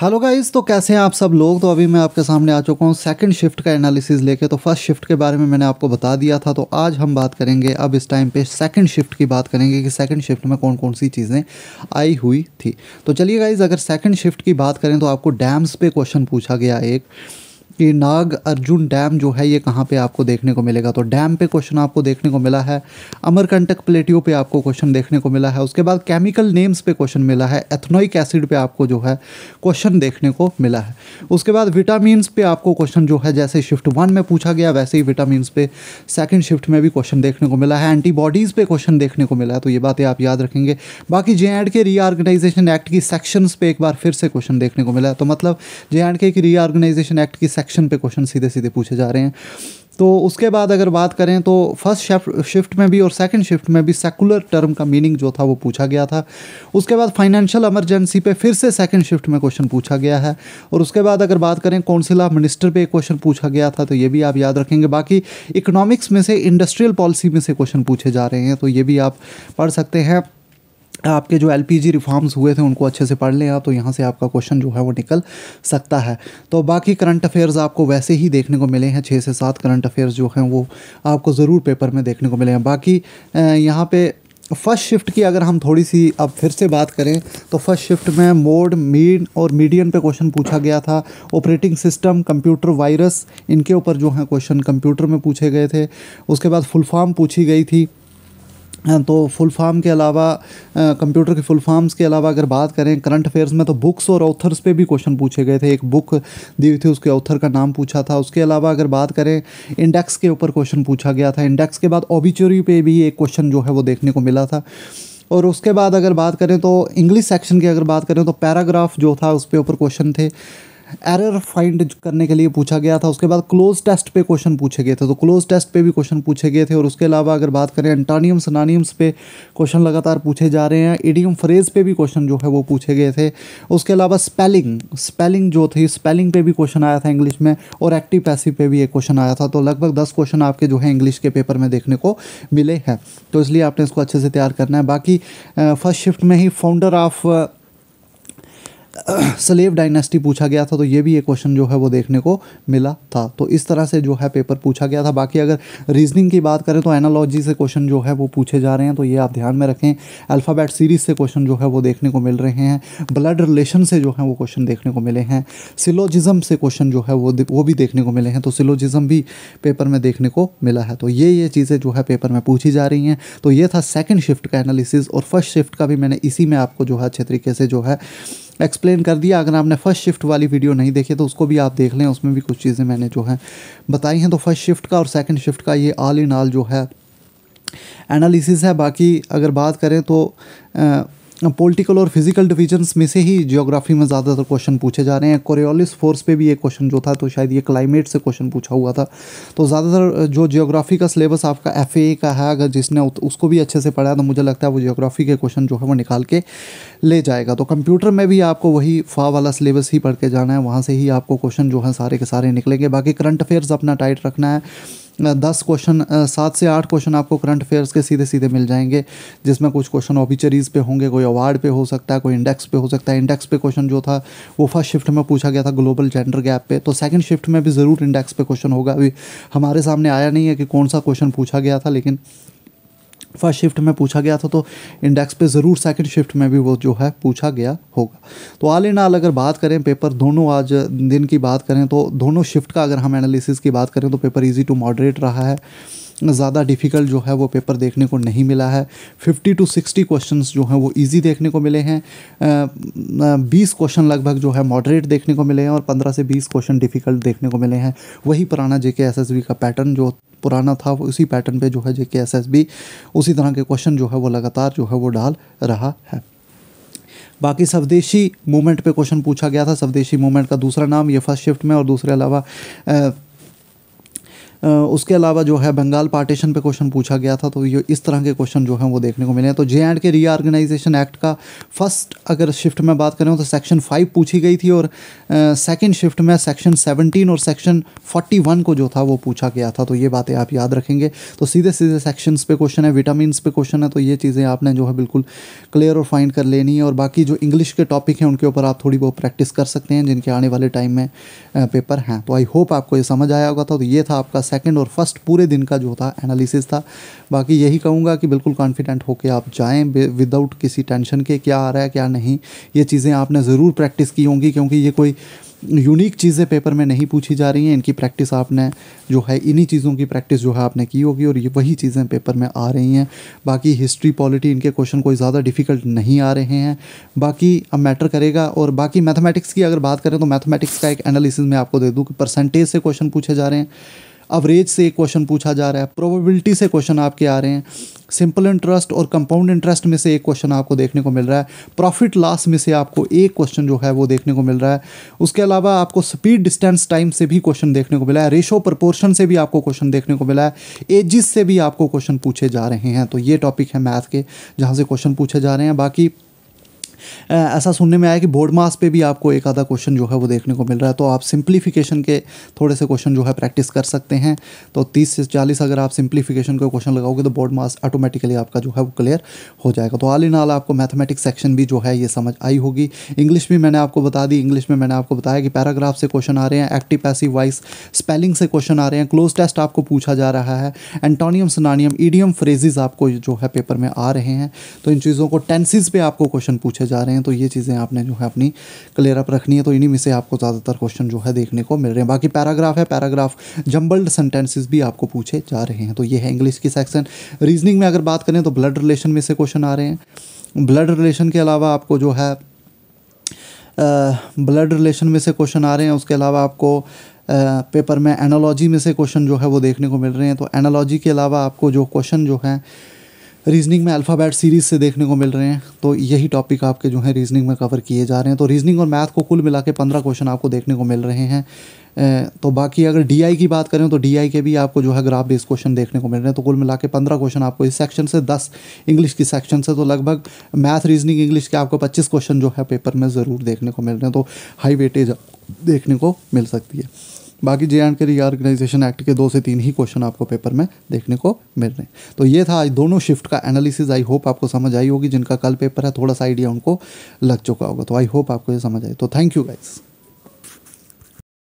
Hello guys, तो कैसे हैं आप सब लोग। तो अभी मैं आपके सामने आ चुका हूँ सेकंड शिफ्ट का एनालिसिस लेके। तो फर्स्ट शिफ्ट के बारे में मैंने आपको बता दिया था, तो आज हम बात करेंगे अब इस टाइम पे सेकंड शिफ्ट की बात करेंगे कि सेकंड शिफ्ट में कौन कौन सी चीज़ें आई हुई थी। तो चलिए गाइस, अगर सेकंड शिफ्ट की बात करें तो आपको डैम्स पे क्वेश्चन पूछा गया एक कि नाग अर्जुन डैम जो है ये कहाँ पे आपको देखने को मिलेगा। तो डैम पे क्वेश्चन आपको देखने को मिला है। अमरकंटक प्लेटियो पे आपको क्वेश्चन देखने को मिला है। उसके बाद केमिकल नेम्स पे क्वेश्चन मिला है। एथनोइक एसिड पे आपको जो है क्वेश्चन देखने को मिला है। उसके बाद विटामिन्स पे आपको क्वेश्चन जो है जैसे शिफ्ट 1 में पूछा गया वैसे ही विटामिन्स पे सेकंड शिफ्ट में भी क्वेश्चन देखने को मिला है। एंटीबॉडीज़ पे क्वेश्चन देखने को मिला है, तो ये बातें आप याद रखेंगे। बाकी JK रीऑर्गेनाइजेशन एक्ट की सेक्शंस पे एक बार फिर से क्वेश्चन देखने को मिला है। तो मतलब JK की रीऑर्गेनाइजेशन एक्ट की सेक्शन पे क्वेश्चन सीधे सीधे पूछे जा रहे हैं। तो उसके बाद अगर बात करें तो फर्स्ट शिफ्ट में भी और सेकंड शिफ्ट में भी सेकुलर टर्म का मीनिंग जो था वो पूछा गया था। उसके बाद फाइनेंशियल इमरजेंसी पे फिर से सेकंड शिफ्ट में क्वेश्चन पूछा गया है। और उसके बाद अगर बात करें काउंसिल ऑफ मिनिस्टर पे एक क्वेश्चन पूछा गया था, तो ये भी आप याद रखेंगे। बाकी इकोनॉमिक्स में से इंडस्ट्रियल पॉलिसी में से क्वेश्चन पूछे जा रहे हैं, तो ये भी आप पढ़ सकते हैं। आपके जो LPG रिफॉर्म्स हुए थे उनको अच्छे से पढ़ लें आप, तो यहाँ से आपका क्वेश्चन जो है वो निकल सकता है। तो बाकी करंट अफेयर्स आपको वैसे ही देखने को मिले हैं। 6 से 7 करंट अफेयर्स जो हैं वो आपको ज़रूर पेपर में देखने को मिले हैं। बाकी यहाँ पे फर्स्ट शिफ्ट की अगर हम थोड़ी सी अब फिर से बात करें तो फर्स्ट शिफ्ट में मोड, मीन और मीडियन पे क्वेश्चन पूछा गया था। ऑपरेटिंग सिस्टम, कंप्यूटर, वायरस, इनके ऊपर जो है क्वेश्चन कंप्यूटर में पूछे गए थे। उसके बाद फुल फॉर्म पूछी गई थी। तो फुल फॉर्म के अलावा कंप्यूटर के फुल फॉर्म्स के अलावा अगर बात करें करंट अफेयर्स में तो बुक्स और ऑथर्स पे भी क्वेश्चन पूछे गए थे। एक बुक दी हुई थी, उसके ऑथर का नाम पूछा था। उसके अलावा अगर बात करें इंडेक्स के ऊपर क्वेश्चन पूछा गया था। इंडेक्स के बाद ऑबिचुरी पे भी एक क्वेश्चन जो है वो देखने को मिला था। और उसके बाद अगर बात करें तो इंग्लिश सेक्शन की अगर बात करें तो पैराग्राफ जो था उस पे ऊपर क्वेश्चन थे। एरर फाइंड करने के लिए पूछा गया था। उसके बाद क्लोज टेस्ट पे क्वेश्चन पूछे गए थे, तो क्लोज टेस्ट पे भी क्वेश्चन पूछे गए थे। और उसके अलावा अगर बात करें एंटोनियम सिनोनिम्स पे क्वेश्चन लगातार पूछे जा रहे हैं। इडियम फ्रेज पे भी क्वेश्चन जो है वो पूछे गए थे। उसके अलावा स्पेलिंग जो थी, स्पेलिंग पे भी क्वेश्चन आया था इंग्लिश में। और एक्टिव पैसिव पे भी एक क्वेश्चन आया था। तो लगभग 10 क्वेश्चन आपके जो है इंग्लिश के पेपर में देखने को मिले हैं, तो इसलिए आपने इसको अच्छे से तैयार करना है। बाकी फर्स्ट शिफ्ट में ही फाउंडर ऑफ स्लेव डायनेस्टी पूछा गया था, तो ये भी एक क्वेश्चन जो है वो देखने को मिला था। तो इस तरह से जो है पेपर पूछा गया था। बाकी अगर रीजनिंग की बात करें तो एनालॉजी से क्वेश्चन जो है वो पूछे जा रहे हैं, तो ये आप ध्यान में रखें। अल्फ़ाबेट सीरीज से क्वेश्चन जो है वो देखने को मिल रहे हैं। ब्लड रिलेशन से जो है वो क्वेश्चन देखने को मिले हैं। सिलोजिज्म से क्वेश्चन जो है वो भी देखने को मिले हैं, तो सिलोजिज्म भी पेपर में देखने को मिला है। तो ये चीज़ें जो है पेपर में पूछी जा रही हैं। तो ये था सेकेंड शिफ्ट का एनालिसिस। और फर्स्ट शिफ्ट का भी मैंने इसी में आपको जो है अच्छे तरीके से जो है एक्सप्लेन कर दिया। अगर आपने फर्स्ट शिफ्ट वाली वीडियो नहीं देखी तो उसको भी आप देख लें, उसमें भी कुछ चीज़ें मैंने जो है बताई हैं। तो फर्स्ट शिफ्ट का और सेकंड शिफ्ट का ये ऑल इन ऑल जो है एनालिसिस है। बाकी अगर बात करें तो पॉलिटिकल और फिजिकल डिविजन्स में से ही जियोग्राफी में ज़्यादातर क्वेश्चन पूछे जा रहे हैं। कोरियोलिस फोर्स पे भी एक क्वेश्चन जो था, तो शायद ये क्लाइमेट से क्वेश्चन पूछा हुआ था। तो ज़्यादातर जो जियोग्राफी का सिलेबस आपका FA का है, अगर जिसने उसको भी अच्छे से पढ़ा है तो मुझे लगता है वो जियोग्राफी के क्वेश्चन जो है वो निकाल के ले जाएगा। तो कंप्यूटर में भी आपको वही FA वाला सिलेबस ही पढ़ के जाना है, वहाँ से ही आपको क्वेश्चन जो है सारे के सारे निकलेंगे। बाकी करंट अफेयर्स अपना टाइट रखना है। 10 क्वेश्चन 7 से 8 क्वेश्चन आपको करंट अफेयर्स के सीधे सीधे मिल जाएंगे, जिसमें कुछ क्वेश्चन ऑबिचरीज़ पे होंगे, कोई अवार्ड पे हो सकता है, कोई इंडेक्स पे हो सकता है। इंडेक्स पे क्वेश्चन जो था वो फर्स्ट शिफ्ट में पूछा गया था ग्लोबल जेंडर गैप पे, तो सेकंड शिफ्ट में भी ज़रूर इंडेक्स पे क्वेश्चन होगा। अभी हमारे सामने आया नहीं है कि कौन सा क्वेश्चन पूछा गया था, लेकिन फर्स्ट शिफ्ट में पूछा गया था, तो इंडेक्स पे ज़रूर सेकंड शिफ्ट में भी वो जो है पूछा गया होगा। तो ऑल इन ऑल अगर बात करें पेपर दोनों आज दिन की बात करें तो दोनों शिफ्ट का अगर हम एनालिसिस की बात करें तो पेपर इजी टू मॉडरेट रहा है। ज़्यादा डिफ़िकल्ट जो है वो पेपर देखने को नहीं मिला है। 50 to 60 क्वेश्चंस जो हैं वो इजी देखने को मिले हैं। 20 क्वेश्चन लगभग जो है मॉडरेट देखने को मिले हैं और 15 से 20 क्वेश्चन डिफ़िकल्ट देखने को मिले हैं। वही पुराना JK SSB का पैटर्न जो पुराना था वो उसी पैटर्न पे जो है JK SSB उसी तरह के क्वेश्चन जो है वो लगातार जो है वो डाल रहा है। बाकी स्वदेशी मूवमेंट पे क्वेश्चन पूछा गया था। स्वदेशी मूवमेंट का दूसरा नाम ये फर्स्ट शिफ्ट में और दूसरे अलावा उसके अलावा जो है बंगाल पार्टीशन पे क्वेश्चन पूछा गया था, तो ये इस तरह के क्वेश्चन जो हैं वो देखने को मिले हैं। तो JNK रीऑर्गेनाइजेशन एक्ट का फर्स्ट अगर शिफ्ट में बात करें तो सेक्शन 5 पूछी गई थी, और सेकंड शिफ्ट में सेक्शन 17 और सेक्शन 41 को जो था वो पूछा गया था। तो ये बातें आप याद रखेंगे। तो सीधे सीधे सेक्शंस पे क्वेश्चन है, विटामिन्स पे क्वेश्चन है, तो ये चीज़ें आपने जो है बिल्कुल क्लियर और फाइंड कर लेनी है। और बाकी जो इंग्लिश के टॉपिक हैं उनके ऊपर आप थोड़ी बहुत प्रैक्टिस कर सकते हैं, जिनके आने वाले टाइम में पेपर हैं। तो आई होप आपको ये समझ आया होगा। तो ये था आपका सेकंड और फर्स्ट पूरे दिन का जो था एनालिसिस था। बाकी यही कहूँगा कि बिल्कुल कॉन्फिडेंट होकर आप जाएँ विदाउट किसी टेंशन के, क्या आ रहा है क्या नहीं, ये चीज़ें आपने ज़रूर प्रैक्टिस की होंगी, क्योंकि ये कोई यूनिक चीज़ें पेपर में नहीं पूछी जा रही हैं। इनकी प्रैक्टिस आपने जो है इन्हीं चीज़ों की प्रैक्टिस जो है आपने की होगी, और ये वही चीज़ें पेपर में आ रही हैं। बाकी हिस्ट्री पॉलिटी इनके क्वेश्चन कोई ज़्यादा डिफ़िकल्ट नहीं आ रहे हैं, बाकी अब मैटर करेगा। और बाकी मैथमेटिक्स की अगर बात करें तो मैथमेटिक्स का एक एनालिसिस मैं आपको दे दूँ कि परसेंटेज से क्वेश्चन पूछे जा रहे हैं, अवरेज से एक क्वेश्चन पूछा जा रहा है, प्रोबेबिलिटी से क्वेश्चन आपके आ रहे हैं, सिंपल इंटरेस्ट और कंपाउंड इंटरेस्ट में से एक क्वेश्चन आपको देखने को मिल रहा है, प्रॉफिट लॉस में से आपको एक क्वेश्चन जो है वो देखने को मिल रहा है। उसके अलावा आपको स्पीड डिस्टेंस टाइम से भी क्वेश्चन देखने को मिला है, रेशो प्रपोर्शन से भी आपको क्वेश्चन देखने को मिला है, एजिस से भी आपको क्वेश्चन पूछे जा रहे हैं। तो ये टॉपिक है मैथ के जहाँ से क्वेश्चन पूछे जा रहे हैं। बाकी ऐसा सुनने में आया कि बोर्ड मास पे भी आपको एक आधा क्वेश्चन जो है वो देखने को मिल रहा है, तो आप सिंप्लीफिकेशन के थोड़े से क्वेश्चन जो है प्रैक्टिस कर सकते हैं। तो 30 से 40 अगर आप सिंप्लीफिकेशन के क्वेश्चन लगाओगे तो बोर्ड मास ऑटोमेटिकली आपका जो है वो क्लियर हो जाएगा। तो ऑल इन ऑल आपको मैथमेटिक्स सेक्शन भी जो है ये समझ आई होगी। इंग्लिश भी मैंने आपको बता दी, इंग्लिश में मैंने आपको बताया कि पैराग्राफ से क्वेश्चन आ रहे हैं, एक्टिव पैसिव वॉइस स्पेलिंग से क्वेश्चन आ रहे हैं, क्लोज टेस्ट आपको पूछा जा रहा है, एंटोनियम सिनोनियम ईडियम फ्रेजेस आपको जो है पेपर में आ रहे हैं। तो इन चीज़ों को टेंसेस पे आपको क्वेश्चन पूछे जा रहे हैं। तो ये चीज़ें आपने जो है अपनी क्लियर अप रखनी है। तो इन्हीं में से आपको ज़्यादातर क्वेश्चन जो है देखने को मिल रहे हैं। बाकी पैराग्राफ है, पैराग्राफ जंबल्ड सेंटेंसेस भी आपको पूछे जा रहे हैं। तो ये है इंग्लिश की सेक्शन। रीजनिंग में अगर बात करें तो ब्लड रिलेशन में से क्वेश्चन आ रहे हैं। ब्लड रिलेशन के अलावा आपको जो है ब्लड रिलेशन में से क्वेश्चन आ रहे हैं। उसके अलावा आपको पेपर में एनालॉजी में से क्वेश्चन जो है वो देखने को मिल रहे हैं। तो एनालॉजी के अलावा आपको जो क्वेश्चन जो हैं रीजनिंग में अल्फ़ाबेट सीरीज़ से देखने को मिल रहे हैं। तो यही टॉपिक आपके जो है रीजनिंग में कवर किए जा रहे हैं। तो रीजनिंग और मैथ को कुल मिला के 15 क्वेश्चन आपको देखने को मिल रहे हैं। तो बाकी अगर DI की बात करें तो DI के भी आपको जो है ग्राफ बेस्ड क्वेश्चन देखने को मिल रहे हैं। तो कुल मिला के 15 क्वेश्चन आपको इस सेक्शन से, 10 इंग्लिश की सेक्शन से, तो लगभग मैथ रीजनिंग इंग्लिश के आपको 25 क्वेश्चन जो है पेपर में ज़रूर देखने को मिल रहे हैं। तो हाई वेटेज देखने को मिल सकती है। बाकी JNK रीऑर्गेनाइजेशन एक्ट के 2 से 3 ही क्वेश्चन आपको पेपर में देखने को मिल रहे हैं। तो ये था आज दोनों शिफ्ट का एनालिसिस। आई होप आपको समझ आई होगी। जिनका कल पेपर है थोड़ा सा आइडिया उनको लग चुका होगा। तो आई होप आपको ये समझ आई। तो थैंक यू गाइस।